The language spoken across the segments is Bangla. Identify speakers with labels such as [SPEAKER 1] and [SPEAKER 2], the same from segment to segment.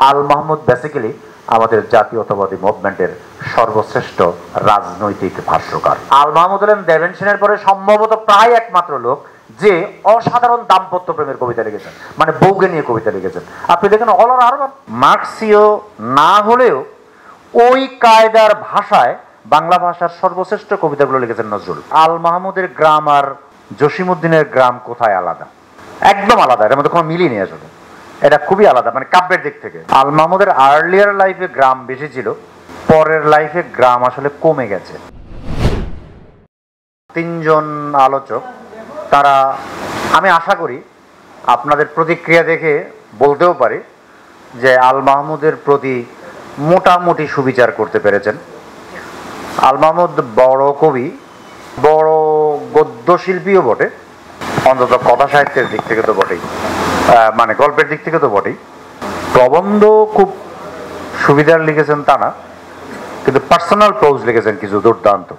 [SPEAKER 1] আল মাহমুদ বেসিক্যালি আমাদের জাতীয়তাবাদী মুভমেন্টের সর্বশ্রেষ্ঠ রাজনৈতিক ভাষ্যকার। আল মাহমুদ হলেন দেবেন সেনের পরে সম্ভবত প্রায় একমাত্র লোক যে অসাধারণ দাম্পত্য প্রেমের কবিতা লিখেছেন, মানে বউকে নিয়ে কবিতা লিখেছেন। আপনি দেখেন অলর আরব মার্ক্সীয় না হলেও ওই কায়দার ভাষায় বাংলা ভাষার সর্বশ্রেষ্ঠ কবিতাগুলো লিখেছেন নজরুল। আল মাহমুদের গ্রাম আর জসিমউদ্দিনের গ্রাম কোথায় আলাদা, একদম আলাদা, এর মধ্যে কোনো মিলই নেই আসলে, এটা খুবই আলাদা মানে কাব্যের দিক থেকে। আল মাহমুদের আর্লিয়ার লাইফে গ্রাম বেশি ছিল, পরের লাইফে গ্রাম আসলে কমে গেছে। তিনজন আলোচক তারা, আমি আশা করি আপনাদের প্রতিক্রিয়া দেখে বলতেও পারি যে আল মাহমুদের প্রতি মোটামুটি সুবিচার করতে পেরেছেন। আল মাহমুদ বড় কবি, বড় গদ্যশিল্পীও বটে, অন্তত কথা সাহিত্যের দিক থেকে তো বটেই, মানে গল্পের দিক থেকে তো বটেই। প্রবন্ধ খুব সুবিধার লিখেছেন তা না, কিন্তু পার্সোনাল প্রোজ লিখেছেন কিছু দুর্দান্ত।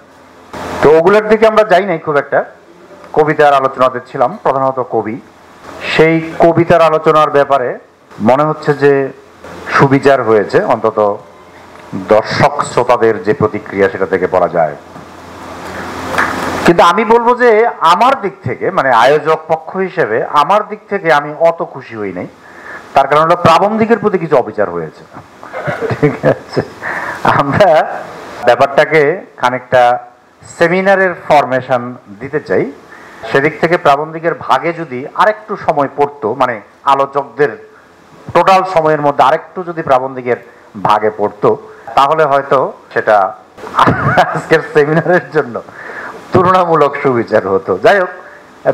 [SPEAKER 1] তো ওগুলোর দিকে আমরা যাই নাই খুব একটা, কবিতার আলোচনাতে ছিলাম প্রধানত কবি। সেই কবিতার আলোচনার ব্যাপারে মনে হচ্ছে যে সুবিচার হয়েছে, অন্তত দর্শক শ্রোতাদের যে প্রতিক্রিয়া সেটা থেকে বলা যায়। কিন্তু আমি বলবো যে আমার দিক থেকে, মানে আয়োজক পক্ষ হিসেবে আমার দিক থেকে আমি অত খুশি হই নাই। তার কারণ হলো প্রাবন্ধিকের প্রতি কিছু অবিচার হয়েছে। ঠিক আছে, আমরা ব্যাপারটাকে খানিকটা সেমিনারের ফরমেশন দিতে চাই। সেদিক থেকে প্রাবন্ধিকের ভাগে যদি আরেকটু সময় পড়তো, মানে আলোচকদের টোটাল সময়ের মধ্যে আরেকটু যদি প্রাবন্ধিকের ভাগে পড়তো, তাহলে হয়তো সেটা আজকের সেমিনারের জন্য তুলনামূলক সুবিচার হতো। যাই হোক,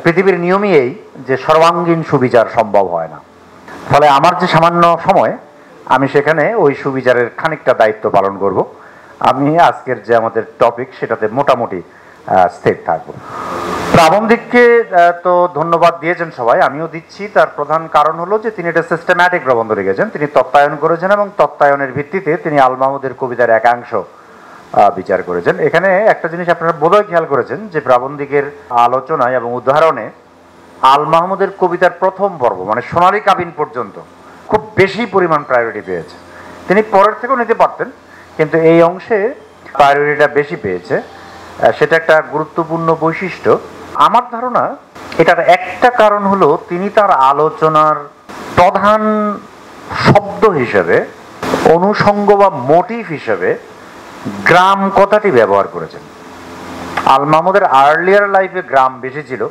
[SPEAKER 1] পৃথিবীর নিয়মই এই যে সর্বাঙ্গীন সুবিচার সম্ভব হয় না। ফলে আমার যে সামান্য সময়, আমি সেখানে ওই সুবিচারের খানিকটা দায়িত্ব পালন করব। আমি আজকের যে আমাদের টপিক সেটাতে মোটামুটি স্থির থাকবো। প্রাবন্ধিককে তো ধন্যবাদ দিয়েছেন সবাই, আমিও দিচ্ছি। তার প্রধান কারণ হলো যে তিনি একটা সিস্টেম্যাটিক প্রবন্ধ লিখেছেন, তিনি তত্ত্বায়ন করেছেন এবং তত্ত্বায়নের ভিত্তিতে তিনি আল মাহমুদের কবিতার একাংশ বিচার করেছেন। এখানে একটা জিনিস আপনারা বোধহয় খেয়াল করেছেন যে প্রাবন্ধিকের আলোচনায় এবং উদাহরণে আল মাহমুদের কবিতার প্রথম পর্ব মানে সোনালী কাবিন পর্যন্ত খুব বেশি পরিমাণ প্রায়োরিটি পেয়েছে। তিনি পরের থেকেও নিতে পারতেন, কিন্তু এই অংশে প্রায়োরিটিটা বেশি পেয়েছে। সেটা একটা গুরুত্বপূর্ণ বৈশিষ্ট্য। আমার ধারণা এটার একটা কারণ হলো তিনি তার আলোচনার প্রধান শব্দ হিসেবে, অনুষঙ্গ বা মোটিভ হিসেবে গ্রাম কথাটি ব্যবহার করেছেন। আল মাহমুদের আর্লিয়ার লাইফে গ্রাম বেশি ছিল,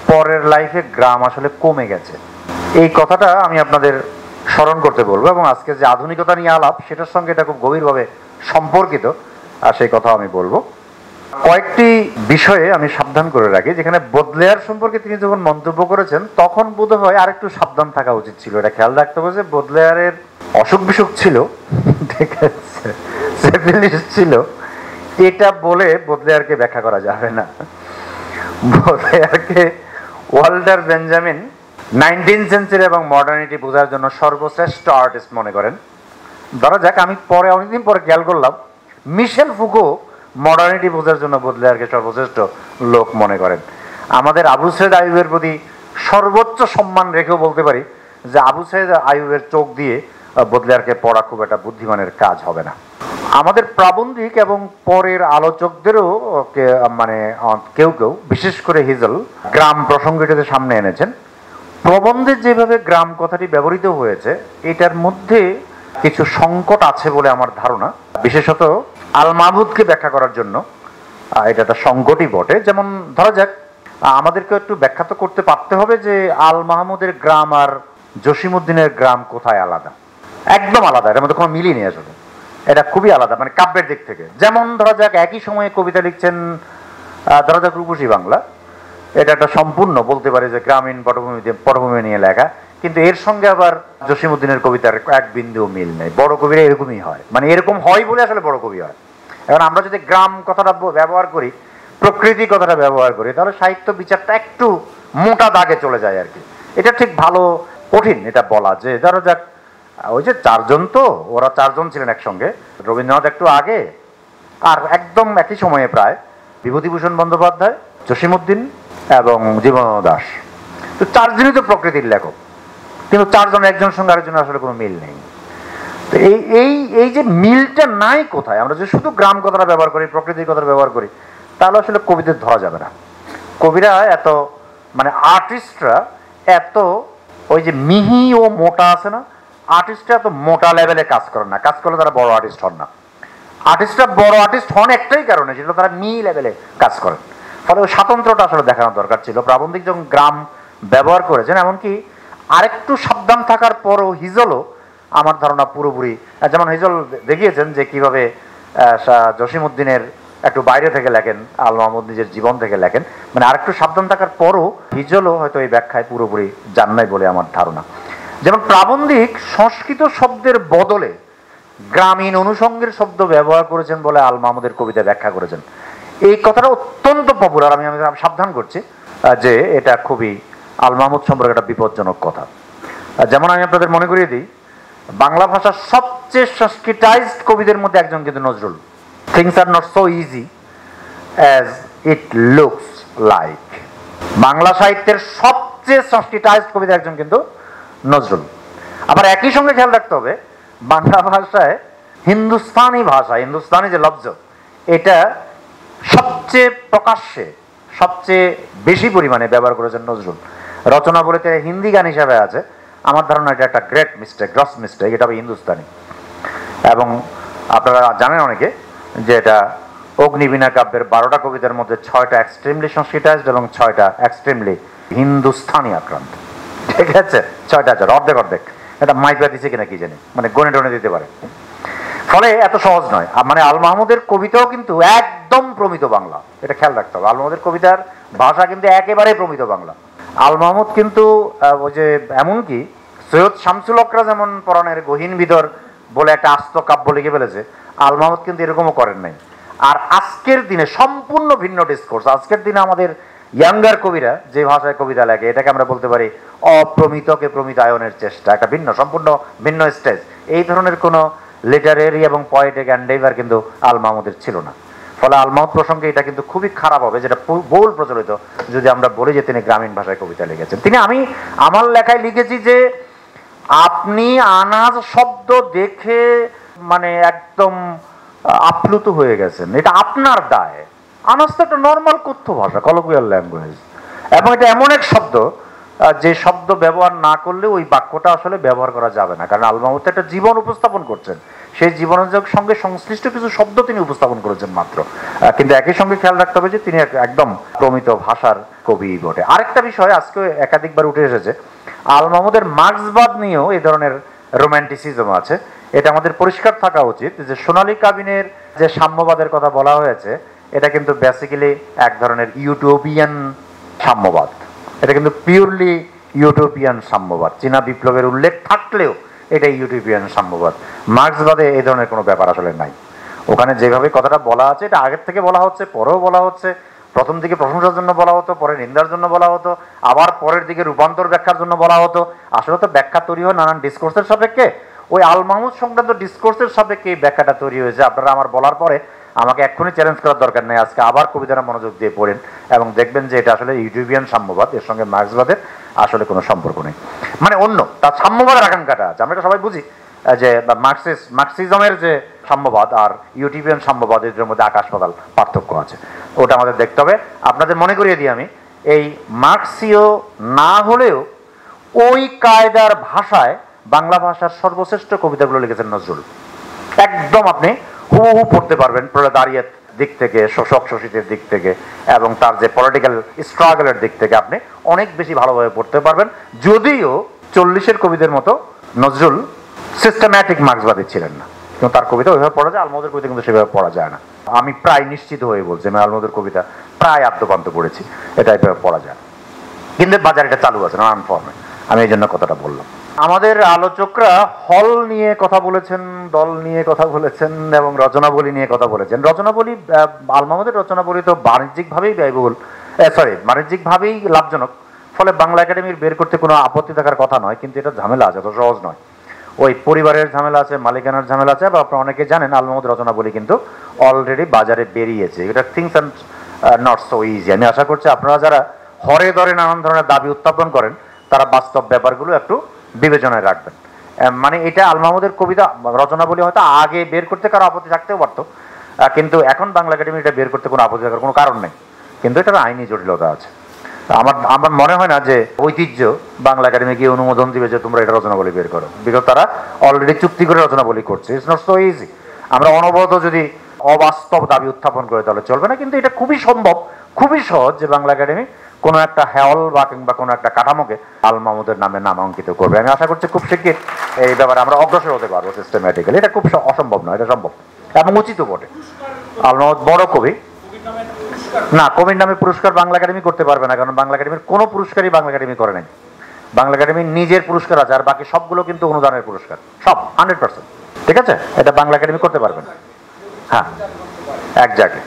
[SPEAKER 1] পরের লাইফে গ্রাম আসলে কমে গেছে। এই কথাটা আমি আপনাদের স্মরণ করতে বলবো, এবং আজকে যে আধুনিকতা নিয়ে আলাপ সেটার সঙ্গে এটা খুব গভীরভাবে সম্পর্কিত, আর সেই কথা আমি বলবো। কয়েকটি বিষয়ে আমি সাবধান করে রাখি। যেখানে বোদলেয়ার সম্পর্কে তিনি যখন মন্তব্য করেছেন তখন বোধহয় আরেকটু সাবধান থাকা উচিত ছিল। এটা খেয়াল রাখতে হবে যে বোদলেয়ারের অসুখ বিসুখ ছিল, ঠিক আছে, সিফিলিস ছিল, এটা বলে বোদলেয়ারকে ব্যাখ্যা করা যাবে না। বোদলেয়ারকে ওয়াল্টার বেঞ্জামিন 19th সেঞ্চুরি এবং মডার্নিটি বোঝার জন্য সর্বশ্রেষ্ঠ আর্টিস্ট মনে করেন। ধরা যাক, আমি পরে অনেকদিন পরে খেয়াল করলাম মিশেল ফুকো মডার্নিটি বোঝার জন্য বোদলেয়ারকে সর্বশ্রেষ্ঠ লোক মনে করেন। আমাদের আবু সৈয়দ আইয়ুবের প্রতি সর্বোচ্চ সম্মান রেখেও বলতে পারি যে আবু সৈয়দ আইয়ুবের চোখ দিয়ে বোদলেয়ারকে পড়া খুব একটা বুদ্ধিমানের কাজ হবে না। আমাদের প্রাবন্ধিক এবং পরের আলোচকদেরও মানে কেউ কেউ, বিশেষ করে হিজল, গ্রাম প্রসঙ্গটিতে সামনে এনেছেন। প্রবন্ধে যেভাবে গ্রাম কথাটি ব্যবহৃত হয়েছে এটার মধ্যে কিছু সংকট আছে বলে আমার ধারণা, বিশেষত আল মাহমুদকে ব্যাখ্যা করার জন্য এটা একটা সংকটই বটে। যেমন ধরা যাক, আমাদেরকে একটু ব্যাখ্যা তো করতে পারতে হবে যে আল মাহমুদের গ্রাম আর জসিমউদ্দিনের গ্রাম কোথায় আলাদা, একদম আলাদা, এর মধ্যে কোনো মিলই নেই আসলে, এটা খুবই আলাদা মানে কাব্যের দিক থেকে। যেমন ধরা যাক একই সময়ে কবিতা লিখছেন, ধরা যাক রূপসী বাংলা, এটা একটা সম্পূর্ণ বলতে পারে যে গ্রামীণ পটভূমি নিয়ে লেখা, কিন্তু এর সঙ্গে আবার জসিমউদ্দিনের কবিতার এক বিন্দুও মিল নেই। বড় কবিরা এরকমই হয়, মানে এরকম হয় বলে আসলে বড় কবি হয়। এখন আমরা যদি গ্রাম কথাটা ব্যবহার করি, প্রকৃতি কথাটা ব্যবহার করি, তাহলে সাহিত্য বিচারটা একটু মোটা দাগে চলে যায় আর কি। এটা ঠিক ভালো কঠিন এটা বলা যে ধরো যাক ওই যে চারজন, তো ওরা চারজন ছিলেন একসঙ্গে, রবীন্দ্রনাথ একটু আগে আর একদম একই সময়ে প্রায় বিভূতিভূষণ বন্দ্যোপাধ্যায়, জসিমউদ্দিন এবং জীবনানন্দ দাশ। তো চারজনই তো প্রকৃতির লেখক, কিন্তু চারজন একজনের সঙ্গে আরেকজনের আসলে কোনো মিল নেই। তো এই এই এই যে মিলটা নাই কোথায়, আমরা যে শুধু গ্রাম কথাটা ব্যবহার করি, প্রকৃতির কথা ব্যবহার করি, তাহলে আসলে কবিদের ধরা যাবে না। কবিরা এত মানে আর্টিস্টরা এত ওই যে মিহি ও মোটা আছে না, আর্টিস্টরা এত মোটা লেভেলে কাজ করে না, কাজ করলে তারা বড় আর্টিস্ট হন না। আর্টিস্টরা বড় আর্টিস্ট হন একটাই কারণে, সেটা তারা মিহি লেভেলে কাজ করেন। ফলে ওই স্বাতন্ত্র্যটা আসলে দেখানো দরকার ছিল। প্রাবন্ধিক যখন গ্রাম ব্যবহার করেছেন, এমনকি আরেকটু সাবধান থাকার পরও হিজলও আমার ধারণা পুরোপুরি, যেমন হিজল দেখিয়েছেন যে কিভাবে জসিমউদ্দিনের একটু বাইরে থেকে লেখেন, আল মাহমুদ নিজের জীবন থেকে লেখেন, মানে আরেকটু সাবধান থাকার পরও হিজলও হয়তো এই ব্যাখ্যায় পুরোপুরি জান নাই বলে আমার ধারণা। যেমন প্রাবন্ধিক সংস্কৃত শব্দের বদলে গ্রামীণ অনুষঙ্গের শব্দ ব্যবহার করেছেন বলে আল মাহমুদের কবিতা ব্যাখ্যা করেছেন। এই কথাটা অত্যন্ত পপুলার, আমি সাবধান করছি যে এটা খুবই আল মাহমুদ সম্পর্কে একটা বিপজ্জনক কথা। যেমন আমি আপনাদের মনে করিয়ে দিই, বাংলা ভাষার সবচেয়ে সংস্কৃতাইজড কবিদের মধ্যে একজন কিন্তু Nazrul. Things are not so easy as it looks like. Bangla সাহিত্যের সবচেয়ে সংস্কৃতাইজড কবিদের একজন কিন্তু নজরুল। আবার একই সঙ্গে খেয়াল রাখতে হবে, বাংলা ভাষায় হিন্দুস্তানি ভাষা, হিন্দুস্তানি যে লব্জ, এটা সবচেয়ে প্রকাশ্যে সবচেয়ে বেশি পরিমাণে ব্যবহার করেছেন নজরুল। রচনাবলীতে হিন্দি গান হিসাবে আছে, আমার ধারণা এটা একটা গ্রেট মিস্টেক, গ্রস মিস্টেক, এটা হবে হিন্দুস্তানি। এবং আপনারা জানেন অনেকে যে এটা অগ্নিবীণা কাব্যের 12টা কবিতার মধ্যে 6টা এক্সট্রিমলি সংস্কৃতাইজড এবং 6টা এক্সট্রিমলি হিন্দুস্তানি আক্রান্ত। ঠিক আছে, 6টা আছে, অর্ধেক অর্ধেক। এটা মাইপা দিছে কিনা কি জানি, মানে গনে টনে দিতে পারে। ফলে এত সহজ নয়। মানে আল মাহমুদের কবিতাও কিন্তু একদম প্রমিত বাংলা, এটা খেয়াল রাখতে হবে। আল মাহমুদের কবিতার ভাষা কিন্তু একেবারে প্রমিত বাংলা। আল মাহমুদ কিন্তু ওই যে এমনকি সৈয়দ শামসুল হকরা যেমন পরাণের গহীন বিদর বলে একটা আস্ত কাব্য লিখে ফেলেছে, আল মাহমুদ কিন্তু এরকমও করেন নাই। আর আজকের দিনে সম্পূর্ণ ভিন্ন ডিসকোর্স। আজকের দিনে আমাদের ইয়াঙ্গার কবিরা যে ভাষায় কবিতা লেখে, এটাকে আমরা বলতে পারি অপ্রমিতকে প্রমিতায়নের চেষ্টা, একটা ভিন্ন, সম্পূর্ণ ভিন্ন স্টেজ। এই ধরনের কোনো লিটারেরি এবং পয়েটিক এন্ডেভার কিন্তু আল মাহমুদের ছিল না। ফলে আল মাহমুদ প্রসঙ্গে এটা কিন্তু খুবই খারাপ হবে, যেটা বহুল প্রচলিত, যদি আমরা বলি যে তিনি গ্রামীণ ভাষায় কবিতা লিখেছেন। তিনি, আমি আমার লেখায় লিখেছি যে আপনি আনাজ শব্দ দেখে মানে একদম আপ্লুত হয়ে গেছেন, এটা আপনার দায়। আনাজ তো একটা নর্মাল কথ্য ভাষা, কলোকিয়াল ল্যাঙ্গুয়েজ, এবং এটা এমন এক শব্দ যে শব্দ ব্যবহার না করলে ওই বাক্যটা আসলে ব্যবহার করা যাবে না। কারণ আল মাহমুদ একটা জীবন উপস্থাপন করছেন, সেই জীবনের সঙ্গে সংশ্লিষ্ট কিছু শব্দ তিনি উপস্থাপন করেছেন মাত্র। কিন্তু একই সঙ্গে খেয়াল রাখতে হবে যে তিনি একদম প্রমিত ভাষার কবি বটে। আরেকটা বিষয় আজকে একাধিকবার উঠে এসেছে, আল মাহমুদের মার্ক্সবাদ নিয়েও এই ধরনের রোম্যান্টিসিজম আছে। এটা আমাদের পরিষ্কার থাকা উচিত যে সোনালী কাবিনের যে সাম্যবাদের কথা বলা হয়েছে, এটা কিন্তু বেসিক্যালি এক ধরনের ইউটোপিয়ান সাম্যবাদ। এটা কিন্তু পিওরলি ইউটোপিয়ান সাম্যবাদ। চীনা বিপ্লবের উল্লেখ থাকলেও এটা ইউটোপিয়ান সাম্যবাদ। মার্ক্সবাদে এই ধরনের কোনো ব্যাপার আসলে নাই। ওখানে যেভাবে কথাটা বলা আছে, এটা আগের থেকে বলা হচ্ছে, পরেও বলা হচ্ছে। প্রথম দিকে প্রশংসার জন্য বলা হতো, পরে নিন্দার জন্য বলা হতো, আবার পরের দিকে রূপান্তর ব্যাখ্যার জন্য বলা হতো। আসলে তো ব্যাখ্যা তৈরি হয় নানান ডিসকোর্সের সাপেক্ষে। ওই আল মাহমুদ সংক্রান্ত ডিসকোর্সের সাপেক্ষে এই ব্যাখ্যাটা তৈরি হয়েছে। আপনারা আমার বলার পরে আমাকে এক্ষুনি চ্যালেঞ্জ করার দরকার নেই, আজকে আবার কবিতাটা মনোযোগ দিয়ে পড়েন এবং দেখবেন যে এটা আসলে ইউটোপিয়ান সাম্যবাদ, এর সঙ্গে মার্ক্সবাদের আসলে কোনো সম্পর্ক নেই। মানে অন্য তার সাম্যবাদের আকাঙ্ক্ষাটা আছে, আমরা এটা সবাই বুঝি যে মার্ক্সিজমের যে সাম্যবাদ আর ইউটোপিয়ান সাম্যবাদ, এদের মধ্যে আকাশ পাতাল পার্থক্য আছে। ওটা আমাদের দেখতে হবে। আপনাদের মনে করিয়ে দিই আমি, এই মার্ক্সীয় না হলেও ওই কায়দার ভাষায় বাংলা ভাষার সর্বশ্রেষ্ঠ কবিতাগুলো লিখেছেন নজরুল। একদম আপনি হুবহু পড়তে পারবেন, প্রলেতারিয়েত দিক থেকে, শোষক শোষিতের দিক থেকে, এবং তার যে পলিটিক্যাল স্ট্রাগলের দিক থেকে আপনি অনেক বেশি ভালোভাবে পড়তে পারবেন। যদিও 40-এর কবিদের মতো নজরুল সিস্টেম্যাটিক মার্ক্সবাদী ছিলেন না, কিন্তু তার কবিতা ওইভাবে পড়া যায়। আল মাহমুদের কবিতা কিন্তু সেভাবে পড়া যায় না। আমি প্রায় নিশ্চিত হয়ে বলছি, আমি আল মাহমুদের কবিতা প্রায় আদ্যপান্ত পড়েছি, এটা এভাবে পড়া যায়। কিন্তু বাজারে এটা চালু আছে নানান ফর্মে, আমি এই জন্য কথাটা বললাম। আমাদের আলোচকরা হল নিয়ে কথা বলেছেন, দল নিয়ে কথা বলেছেন এবং রচনাবলী নিয়ে কথা বলেছেন। রচনাবলী, আল মাহমুদের রচনাবলী তো বাণিজ্যিকভাবেই ব্যয়বহুল, বাণিজ্যিকভাবেই লাভজনক। ফলে বাংলা একাডেমির বের করতে কোনো আপত্তি থাকার কথা নয়, কিন্তু এটা ঝামেলা আছে, এত সহজ নয়। ওই পরিবারের ঝামেলা আছে, মালিকানার ঝামেলা আছে। বা আপনারা অনেকে জানেন আল মাহমুদ রচনাবলী কিন্তু অলরেডি বাজারে বেরিয়েছে। এটা things and not so easy. আমি আশা করছি আপনারা যারা হরে দরে নানান ধরনের দাবি উত্থাপন করেন, তারা বাস্তব ব্যাপারগুলো একটু বিবেচনায় রাখবেন মানে এটা আল মাহমুদের কবিতা রচনাবলী হয়তো আগে বের করতে কারো আপত্তি থাকতেও পারতো, কিন্তু এখন বাংলা একাডেমি এটা বের করতে কোনো আপত্তি থাকার কোনো কারণ নেই, কিন্তু এটার আইনি জটিলতা আছে। আমার আমার মনে হয় না যে ঐতিহ্য বাংলা একাডেমি গিয়ে অনুমোদন দিবে যে তোমরা এটা রচনাবলী বের করো, বিকজ তারা অলরেডি চুক্তি করে রচনাবলী করছে। It's not so easy. আমরা অনবরত যদি অবাস্তব দাবি উত্থাপন করে তাহলে চলবে না, কিন্তু এটা খুবই সম্ভব, খুবই সহজ যে বাংলা একাডেমি কোনো একটা হেওয়াল বা কিংবা কোনো একটা কাঠামোকে আল মাহমুদের নামে নামাঙ্কিত করবে। আমি আশা করছি খুব শিগগির এই ব্যাপারে আমরা অগ্রসর হতে পারবো সিস্টেম্যাটিক্যালি। এটা খুব অসম্ভব নয়, এটা সম্ভব এবং উচিতও বটে। আল মাহমুদ বড় কবি, না কবির নামে পুরস্কার বাংলা একাডেমি করতে পারবে না, কারণ বাংলা একাডেমির কোনো পুরস্কারই বাংলা একাডেমি করে নাই। বাংলা একাডেমির নিজের পুরস্কার আছে, আর বাকি সবগুলো কিন্তু অনুদানের পুরস্কার, সব 100%। ঠিক আছে, এটা বাংলা একাডেমি করতে পারবে না। হ্যাঁ এক্স্যাক্টলি,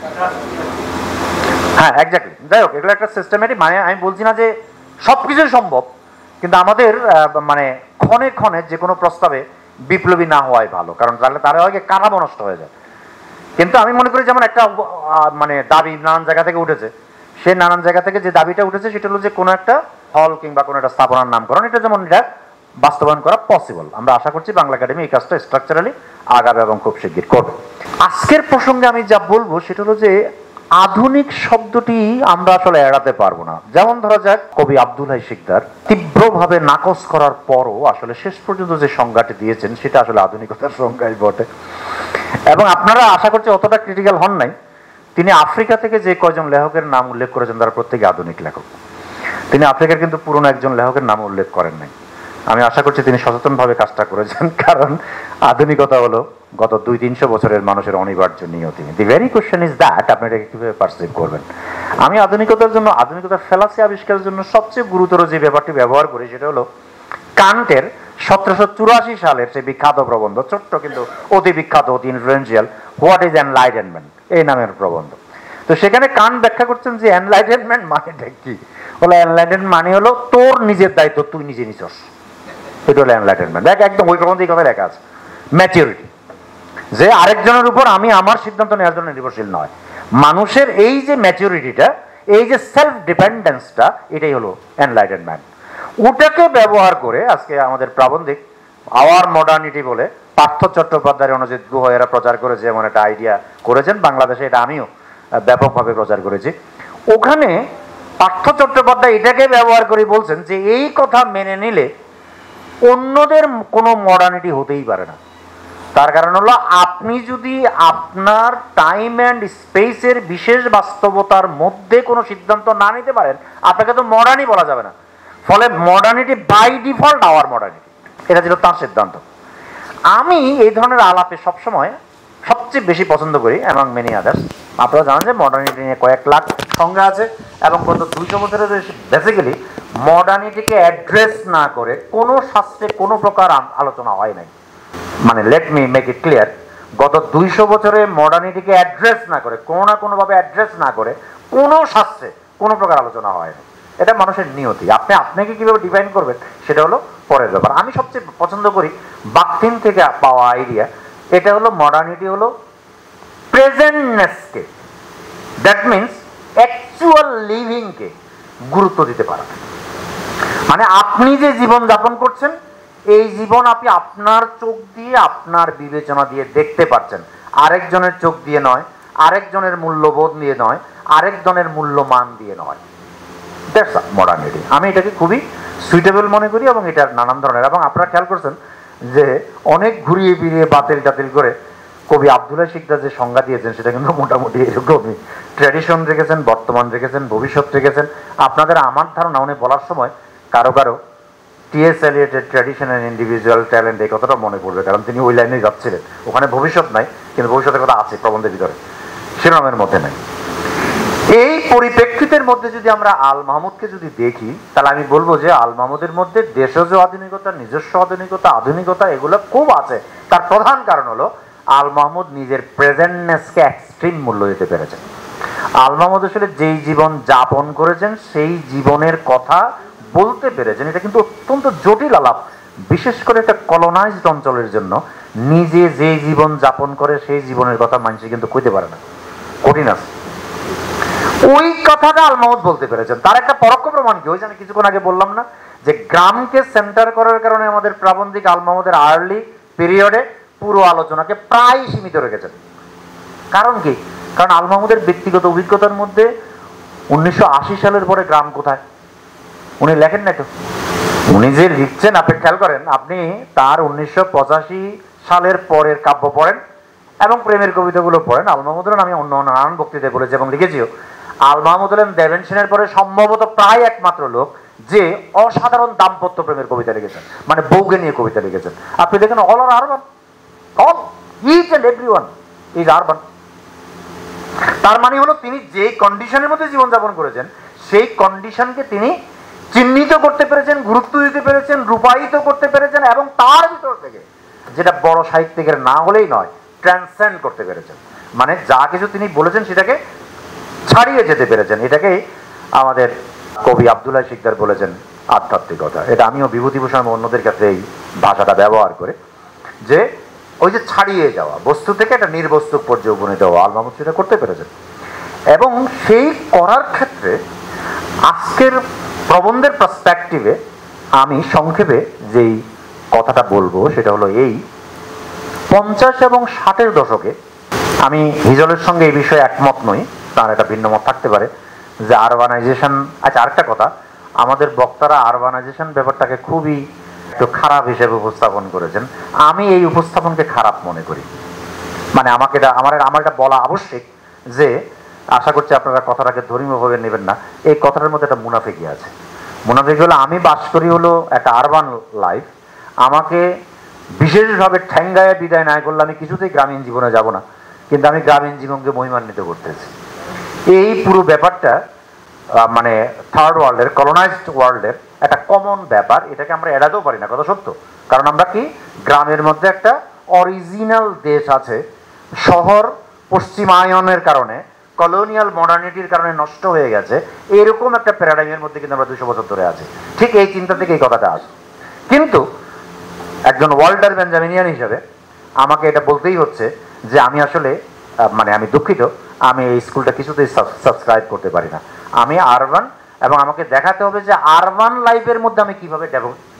[SPEAKER 1] হ্যাঁ এক্স্যাক্টলি। যাই হোক, এগুলো একটা সিস্টেমেটিক, মানে আমি বলছি না যে সবকিছুই সম্ভব, কিন্তু আমাদের মানে ক্ষণে ক্ষণে যে কোনো প্রস্তাবে বিপ্লবী না হওয়াই ভালো, কারণ তাহলে হয় কাঠামো নষ্ট হয়ে যায়। কিন্তু আমি মনে করি যেমন একটা মানে দাবি নানান জায়গা থেকে উঠেছে, সে নানান জায়গা থেকে যে দাবিটা উঠেছে সেটা হলো যে কোনো একটা হল কিংবা কোনো একটা স্থাপনার নামকরণ, এটা যেমন এটা বাস্তবায়ন করা পসিবল। আমরা আশা করছি বাংলা একাডেমি এই কাজটা স্ট্রাকচারালি আগাবে এবং খুব শিগগির করবে। আজকের প্রসঙ্গে আমি যা বলবো সেটা হলো যে আধুনিক শব্দটি আমরা আসলে এড়াতে পারবো না। যেমন ধরা যাক কবি আব্দুল হাই শিকদার তীব্রভাবে নাকচ করার পরও আসলে শেষ পর্যন্ত যে সংজ্ঞাটি দিয়েছেন সেটা আসলে আধুনিকতার সংজ্ঞাই বটে। এবং আপনারা আশা করছি অতটা ক্রিটিক্যাল হন নাই। তিনি আফ্রিকা থেকে যে কয়জন লেখকের নাম উল্লেখ করেছেন তারা প্রত্যেকে আধুনিক লেখক। তিনি আফ্রিকার কিন্তু পুরনো একজন লেখকের নাম উল্লেখ করেন নাই। আমি আশা করছি তিনি সচেতনভাবে কাজটা করেছেন, কারণ আধুনিকতা হলো গত 200-300 বছরের মানুষের অনিবার্য নিয়তি। The very question is that আপনি এটাকে কিভাবে পারসিভ করবেন। আমি আধুনিকতার জন্য, আধুনিকতার ফেলাসি আবিষ্কারের জন্য সবচেয়ে গুরুতর যে ব্যাপারটি ব্যবহার করি সেটা হলো কান্টের 1784 সালের সেই বিখ্যাত প্রবন্ধ, ছোট্ট কিন্তু অতি বিখ্যাত, অতি ইনফ্লুয়েন্সিয়াল, হোয়াট ইজ এনলাইটেনমেন্ট এই নামের প্রবন্ধ। তো সেখানে কান্ট ব্যাখ্যা করছেন যে এনলাইটেনমেন্ট মানেটা কি। বলে এনলাইটেনমেন্ট মানে হলো তোর নিজের দায়িত্ব তুই নিজে নিছস, এটা হলো এনলাইটেনমেন্ট। দেখ একদম ওই প্রবন্ধে এই কথা লেখা আছে। ম্যাচিউরিটি, যে আরেকজনের উপর আমি আমার সিদ্ধান্ত নেওয়ার জন্য নির্ভরশীল নয়। মানুষের এই যে ম্যাচিউরিটিটা, এই যে সেলফ ডিপেন্ডেন্সটা, এটাই হলো এনলাইটেনমেন্ট। ওটাকে ব্যবহার করে আজকে আমাদের প্রাবন্ধিক আওয়ার মডার্নিটি বলে পার্থ চট্টোপাধ্যায়, অনুজিৎ গুহ এরা প্রচার করেছে, এমন একটা আইডিয়া করেছেন বাংলাদেশে, এটা আমিও ব্যাপকভাবে প্রচার করেছি। ওখানে পার্থ চট্টোপাধ্যায় এটাকে ব্যবহার করে বলছেন যে এই কথা মেনে নিলে অন্যদের কোনো মডার্নিটি হতেই পারে না। তার কারণ হলো আপনি যদি আপনার টাইম অ্যান্ড স্পেসের বিশেষ বাস্তবতার মধ্যে কোনো সিদ্ধান্ত না নিতে পারেন, আপনাকে তো মডার্নই বলা যাবে না। ফলে modernity by default our modernity, এটা ছিল তার সিদ্ধান্ত। আমি এই ধরনের আলাপে সবসময় সবচেয়ে বেশি পছন্দ করি অ্যামং মেনি আদার্স। আপনারা জানেন যে মডার্নিটি নিয়ে কয়েক লাখ সংজ্ঞা আছে এবং গত 200 বছরের বেসিক্যালি মডার্নিটিকে অ্যাড্রেস না করে কোনো শাস্ত্রে কোনো প্রকার আলোচনা হয় নাই। মানে let me make it clear, গত 200 বছরে মডার্নিটিকে অ্যাড্রেস না করে, কোনো না কোনোভাবে অ্যাড্রেস না করে কোনো শাস্ত্রে কোনো প্রকার আলোচনা হয় না। এটা মানুষের নিয়তি। আপনি আপনাকে কিভাবে ডিফাইন করবেন সেটা হলো পরের ব্যাপার। আমি সবচেয়ে পছন্দ করি বাকথিন থেকে পাওয়া আইডিয়া। এটা হলো মডার্নিটি হলো প্রেজেন্টনেসকে, দ্যাট মিনস অ্যাকচুয়াল লিভিংকে গুরুত্ব দিতে পারা। মানে আপনি যে জীবন যাপন করছেন এই জীবন আপনি আপনার চোখ দিয়ে, আপনার বিবেচনা দিয়ে দেখতে পাচ্ছেন, আরেকজনের চোখ দিয়ে নয়, আরেকজনের মূল্যবোধ দিয়ে নয়, আরেকজনের মূল্যমান দিয়ে নয়। That's modernity. আমি এটাকে খুবই সুইটেবল মনে করি এবং এটার নানান ধরনের, এবং আপনারা খেয়াল করছেন যে অনেক ঘুরিয়ে ফিরিয়ে বাতিল টাতিল করে কবি আব্দুল হাই শিকদার যে সংজ্ঞা দিয়েছেন সেটা কিন্তু মোটামুটি এরকমই। ট্র্যাডিশন রেখেছেন, বর্তমান রেখেছেন, ভবিষ্যৎ রেখেছেন। আপনাদের আমার ধারণা উনি বলার সময় কারো কারো টি.এস. এলিয়টের ট্র্যাডিশন অ্যান্ড ইন্ডিভিজুয়াল ট্যালেন্ট এই কথাটা মনে পড়বে, কারণ তিনি ওই লাইনে যাচ্ছিলেন। ওখানে ভবিষ্যৎ নাই, কিন্তু ভবিষ্যতের কথা আছে প্রবন্ধের ভিতরে, শিরোনামের মধ্যে নাই। এই পরিপ্রেক্ষিতের মধ্যে যদি আমরা আল মাহমুদকে যদি দেখি, তাহলে আমি বলবো যে আল মাহমুদের মধ্যে দেশজ আধুনিকতা, নিজস্ব আধুনিকতা, আধুনিকতা এগুলো খুব আছে। তার প্রধান কারণ হলো আল মাহমুদ নিজের প্রেজেন্টনেসকে এক্সট্রিম মূল্য দিতে পেরেছেন। আল মাহমুদ আসলে যেই জীবন যাপন করেছেন সেই জীবনের কথা বলতে পেরেছেন। এটা কিন্তু অত্যন্ত জটিল আলাপ, বিশেষ করে একটা কলোনাইজড অঞ্চলের জন্য। নিজে যে জীবন যাপন করে সেই জীবনের কথা মানুষ কিন্তু কইতে পারে না, কঠিন আছে। ওই কথাটা আল মাহমুদ বলতে পেরেছেন। তার একটা পরোক্ষ প্রমাণ কি, ওই যে আমি কিছুক্ষণ আগে বললাম না যে গ্রামকে সেন্টার করার কারণে আমাদের প্রাবন্ধিক আল মাহমুদের আর্লি পিরিয়ডে পুরো আলোচনাকে প্রায় সীমিত রেখেছেন। কারণ কি? কারণ আল মাহমুদের ব্যক্তিগত অভিজ্ঞতার মধ্যে 1980 সালের পরে গ্রাম কোথায় উনি লেখেন না। তো উনি যে লিখছেন আপনি খেয়াল করেন, আপনি তার 1985 সালের পরের কাব্য পড়েন এবং প্রেমের কবিতাগুলো পড়েন। আল মাহমুদ আমি অন্য নানান বক্তৃতায় বলেছি এবং লিখেছিও, আল মাহমুদ হলেন দেবেন সেনের পরে সম্ভবত প্রায় একমাত্র লোক যে অসাধারণ দাম্পত্য প্রেমের কবিতা লিখেছেন, মানে বউকে নিয়ে কবিতা লিখেছেন। আপনি দেখেন all are urban, all each and everyone is urban. তার মানে হলো তিনি যে কন্ডিশনের মধ্যে জীবনযাপন করেছেন সেই কন্ডিশনকে তিনি চিহ্নিত করতে পেরেছেন, গুরুত্ব দিতে পেরেছেন, রূপায়িত করতে পেরেছেন এবং তার ভিতর থেকে যেটা বড় সাহিত্যিকের না হলেই নয়, ট্রান্সেন্ড করতে পেরেছেন। মানে যা কিছু তিনি বলেছেন সেটাকে ছাড়িয়ে যেতে পেরেছেন। এটাকেই আমাদের কবি আব্দুল্লাহ শিকদার বলেছেন আধ্যাত্মিকতা। এটা আমিও বিভূতিভূষণ অন্যদের ক্ষেত্রে এই ভাষাটা ব্যবহার করে, যে ওই যে ছাড়িয়ে যাওয়া, বস্তু থেকে একটা নির্বস্তু পর্যায়ে উপনীত হওয়া, আল মাহমুদ সেটা করতে পেরেছেন। এবং সেই করার ক্ষেত্রে আজকের প্রবন্ধের পার্সপেক্টিভে আমি সংক্ষেপে যেই কথাটা বলবো সেটা হলো এই, 50 এবং 60-এর দশকে আমি হিজলের সঙ্গে এই বিষয়ে একমত নই, তার একটা ভিন্ন মত থাকতে পারে যে আরবানাইজেশন। আচ্ছা, আরেকটা কথা, আমাদের বক্তারা আরবানাইজেশন ব্যাপারটাকে খুবই একটু খারাপ হিসেবে উপস্থাপন করেছেন। আমি এই উপস্থাপনকে খারাপ মনে করি। মানে আমাকে এটা আমার এটা বলা আবশ্যক যে, আশা করছি আপনারা কথাটাকে ধর্মীয়ভাবে নেবেন না, এই কথাটার মধ্যে একটা মুনাফিকি আছে। মুনাফিকি হলো আমি বাস করি হলো একটা আরবান লাইফ, আমাকে বিশেষভাবে ঠ্যাঙ্গায় বিদায় না করলে আমি কিছুতেই গ্রামীণ জীবনে যাব না, কিন্তু আমি গ্রামীণ জীবনকে মহিমান্বিত করতেছি। এই পুরো ব্যাপারটা মানে থার্ড ওয়ার্ল্ডের, কলোনাইজড ওয়ার্ল্ডের একটা কমন ব্যাপার, এটাকে আমরা এড়াতেও পারি না, কথা সত্য। কারণ আমরা কি, গ্রামের মধ্যে একটা অরিজিনাল দেশ আছে, শহর পশ্চিমায়নের কারণে, কলোনিয়াল মডার্নিটির কারণে নষ্ট হয়ে গেছে, এরকম একটা প্যারাডাইমের মধ্যে কিন্তু আমরা 200 বছর ধরে আছি। ঠিক এই চিন্তা থেকে এই কথাটা আসে। কিন্তু একজন ওয়াল্টার বেঞ্জামিনিয়ান হিসেবে আমাকে এটা বলতেই হচ্ছে যে আমি আসলে মানে আমি দুঃখিত, আমি এই স্কুলটা কিছুতেই সাবস্ক্রাইব করতে পারি না। আমি আরবান, এবং আমাকে দেখাতে হবে যে আরবান লাইফের মধ্যে আমি কিভাবে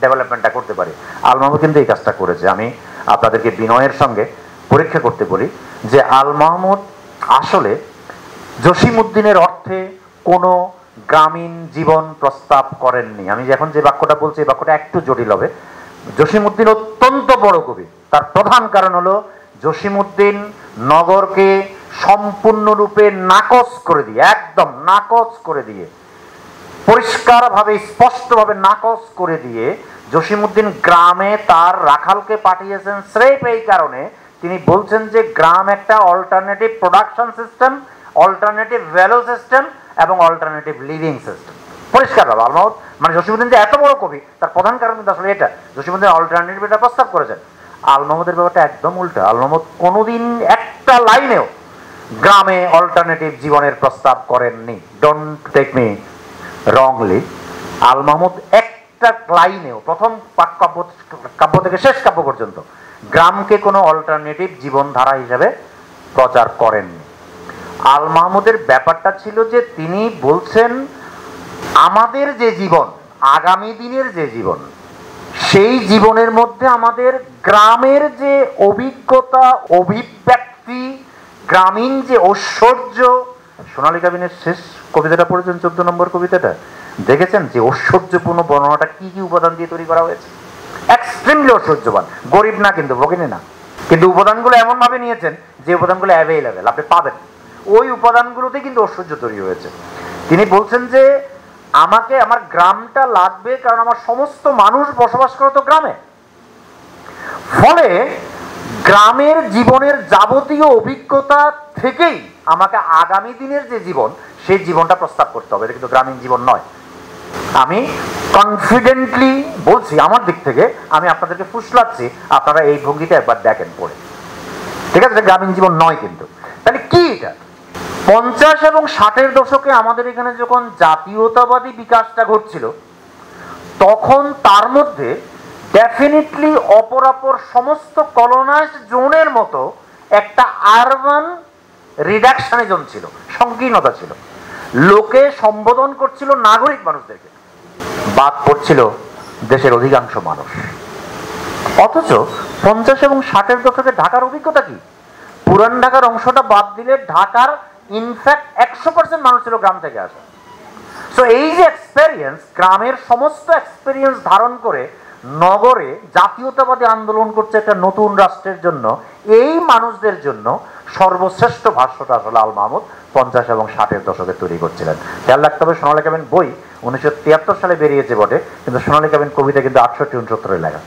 [SPEAKER 1] ডেভেলপমেন্টটা করতে পারি। আল মাহমুদ কিন্তু এই কাজটা করেছে। আমি আপনাদেরকে বিনয়ের সঙ্গে পরীক্ষা করতে বলি যে আল মাহমুদ আসলে জসিমউদ্দিনের অর্থে কোনো গ্রামীণ জীবন প্রস্তাব করেননি। আমি এখন যে বাক্যটা বলছি এই বাক্যটা একটু জটিল হবে। জসিমউদ্দিন অত্যন্ত বড় কবি, তার প্রধান কারণ হলো জসিমউদ্দিন নগরকে সম্পূর্ণরূপে নাকচ করে দিয়ে, একদম নাকচ করে দিয়ে, পরিষ্কারভাবে স্পষ্টভাবে নাকচ করে দিয়ে জসিমউদ্দিন গ্রামে তার রাখালকে পাঠিয়েছেন স্রেফ এই কারণে তিনি বলছেন যে গ্রাম একটা alternative production system, alternative value system এবং অল্টারনেটিভ লিভিং সিস্টেম। পরিষ্কারভাবে আল মাহমুদ, মানে জসিমউদ্দিন যে এত বড় কবি তার প্রধান কারণ কিন্তু আসলে এটা, জসিমউদ্দিন অল্টারনেটিভ এটা প্রস্তাব করেছেন। আল মাহমুদের ব্যাপারটা একদম উল্টা। আল মাহমুদ কোনোদিন একটা লাইনেও গ্রামে অল্টারনেটিভ জীবনের প্রস্তাব করেননি। Don't take me wrongly, Al Mahmud একটা লাইনেও প্রথম কাব্য থেকে শেষ কাব্য পর্যন্ত গ্রামকে কোনো অল্টারনেটিভ জীবনধারা হিসেবে প্রচার করেননি। আল মাহমুদের ব্যাপারটা ছিল যে তিনি বলছেন আমাদের যে জীবন, আগামী দিনের যে জীবন, সেই জীবনের মধ্যে আমাদের গ্রামের যে অভিজ্ঞতা, অভিব্যক্তি, গ্রামীণ যে ঐশ্বর্য। সোনালী কাবিনের শেষ কবিতাটা পড়েছেন, 14 নম্বর কবিতাটা দেখেছেন যে ঐশ্বর্যপূর্ণ বর্ণনাটা কি কি উপাদান দিয়ে তৈরি করা হয়েছে। এক্সট্রিমলি ঐশ্বর্যবান, গরিব না কিন্তু, ভগিনী না, কিন্তু উপাদানগুলো এমন ভাবে নিয়েছেন যে উপাদানগুলো অ্যাভেলেবেল, আপনি পাবেন, ওই উপাদানগুলোতে কিন্তু ঐশ্বর্য তৈরি হয়েছে। তিনি বলছেন যে আমাকে আমার গ্রামটা লাগবে কারণ আমার সমস্ত মানুষ বসবাস করে তো গ্রামে, ফলে গ্রামের জীবনের যাবতীয় অভিজ্ঞতা থেকেই আমাকে আগামী দিনের যে জীবন সেই জীবনটা প্রস্তাব করতে হবে, এটা কিন্তু গ্রামীণ জীবন নয়। আমি কনফিডেন্টলি বলছি আমার দিক থেকে, আমি আপনাদেরকে ফুসলাচ্ছি, আপনারা এই ভঙ্গিটা একবার দেখেন পড়ে, ঠিক আছে? গ্রামীণ জীবন নয় কিন্তু। তাহলে কি এটা? 50 এবং 60-এর দশকে আমাদের এখানে যখন জাতীয়তাবাদী বিকাশটা ঘটছিল তখন তার মধ্যে ডেফিনেটলি অপরাপর সমস্ত কলোনাইজড জোনের মতো একটা আরবান রিডাকশনিজম ছিল, সংকীর্ণতা ছিল। লোকে সম্বোধন করছিল নাগরিক মানুষদেরকে, বাদ পড়ছিল দেশের অধিকাংশ মানুষ। অথচ 50 এবং 60-এর দশকে ঢাকার অভিজ্ঞতা কি? পুরান ঢাকার অংশটা বাদ দিলে ঢাকার ইনফ্যাক্ট 100% মানুষ ছিল গ্রাম থেকে আসা। সো এই যে এক্সপেরিয়েন্স, গ্রামের সমস্ত এক্সপেরিয়েন্স ধারণ করে নগরে জাতীয়তাবাদী আন্দোলন করছে একটা নতুন রাষ্ট্রের জন্য, এই মানুষদের জন্য সর্বশ্রেষ্ঠ ভাষ্যটা আসলে আল মাহমুদ 50 এবং 60-এর দশকে তৈরি করছিলেন। খেয়াল রাখতে হবে, সোনালী কাবিন বই 1973 সালে বেরিয়েছে বটে, কিন্তু সোনালী কাবিন কবিতা কিন্তু 68-69 লেখা।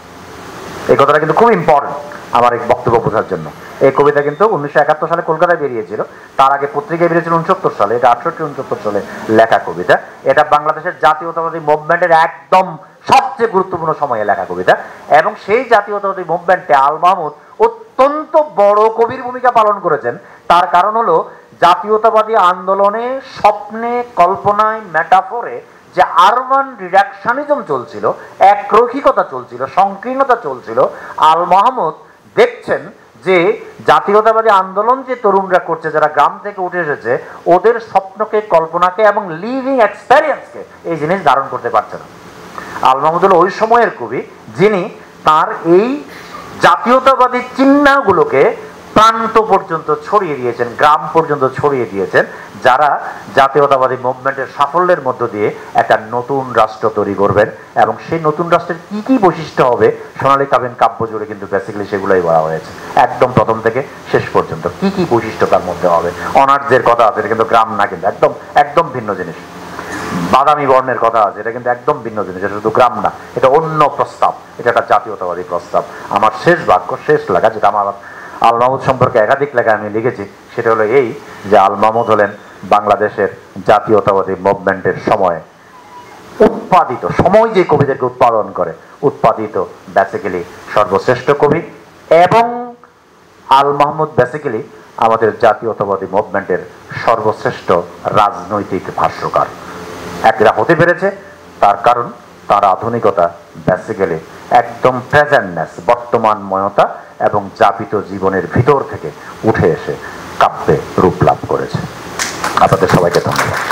[SPEAKER 1] এই কথাটা কিন্তু খুব ইম্পর্টেন্ট আমার এই বক্তব্য বোঝার জন্য। এই কবিতা কিন্তু 1971 সালে কলকাতায় বেরিয়েছিল, তার আগে পত্রিকায় বেরিয়েছিল 69 সালে। এটা 68-69 সালে লেখা কবিতা। এটা বাংলাদেশের জাতীয়তাবাদী মুভমেন্টের একদম সবচেয়ে গুরুত্বপূর্ণ সময়ে লেখা কবিতা, এবং সেই জাতীয়তাবাদী মুভমেন্টে আল মাহমুদ অত্যন্ত বড় কবির ভূমিকা পালন করেছেন। তার কারণ হলো জাতীয়তাবাদী আন্দোলনে, স্বপ্নে, কল্পনায়, মেটাফোরে যে আরবান রিডাকশনিজম চলছিল, একরৈখিকতা চলছিল, সংকীর্ণতা চলছিল, আল মাহমুদ দেখছেন যে জাতীয়তাবাদী আন্দোলন যে তরুণরা করছে, যারা গ্রাম থেকে উঠে এসেছে, ওদের স্বপ্নকে, কল্পনাকে এবং লিভিং এক্সপেরিয়েন্সকে এই জিনিস ধারণ করতে পারছে না। আল মাহমুদ হলো ওই সময়ের কবি যিনি তার এই জাতীয়তাবাদী চিহ্নগুলোকে প্রান্ত পর্যন্ত ছড়িয়ে দিয়েছেন, গ্রাম পর্যন্ত ছড়িয়ে দিয়েছেন, যারা জাতীয়তাবাদী মুভমেন্টের সাফল্যের মধ্য দিয়ে একটা নতুন রাষ্ট্র তৈরি করবেন। এবং সেই নতুন রাষ্ট্রের কি কি বৈশিষ্ট্য হবে, সোনালী কাবিন কাব্য জুড়ে কিন্তু বেসিক্যালি সেগুলোই বলা হয়েছে, একদম প্রথম থেকে শেষ পর্যন্ত কি কি বৈশিষ্ট্য তার মধ্যে হবে। অনার্যের কথা আছে, এটা কিন্তু গ্রাম না, কিন্তু একদম একদম ভিন্ন জিনিস। বাদামি বর্ণের কথা আছে, এটা কিন্তু একদম ভিন্ন জিনিস, এটা শুধু গ্রাম না, এটা অন্য প্রস্তাব, এটা একটা জাতীয়তাবাদী প্রস্তাব। আমার শেষ বাক্য, শেষ লেখা, যেটা আমার আল মাহমুদ সম্পর্কে একাধিক লেখা আমি লিখেছি, সেটা হলো এই যে আল মাহমুদ হলেন বাংলাদেশের জাতীয়তাবাদী মুভমেন্টের সময় উৎপাদিত, সময় যে কবিদেরকে উৎপাদন করে, উৎপাদিত বেসিক্যালি সর্বশ্রেষ্ঠ কবি। এবং আল মাহমুদ বেসিক্যালি আমাদের জাতীয়তাবাদী মুভমেন্টের সর্বশ্রেষ্ঠ রাজনৈতিক ভাষ্যকার। এরা হতে পেরেছে তার কারণ তার আধুনিকতা বেসিক্যালি একদম প্রেজেন্টনেস, বর্তমানময়তা এবং যাপিত জীবনের ভিতর থেকে উঠে এসে কাব্যে রূপ লাভ করেছে। আপনাদের সবাইকে ধন্যবাদ।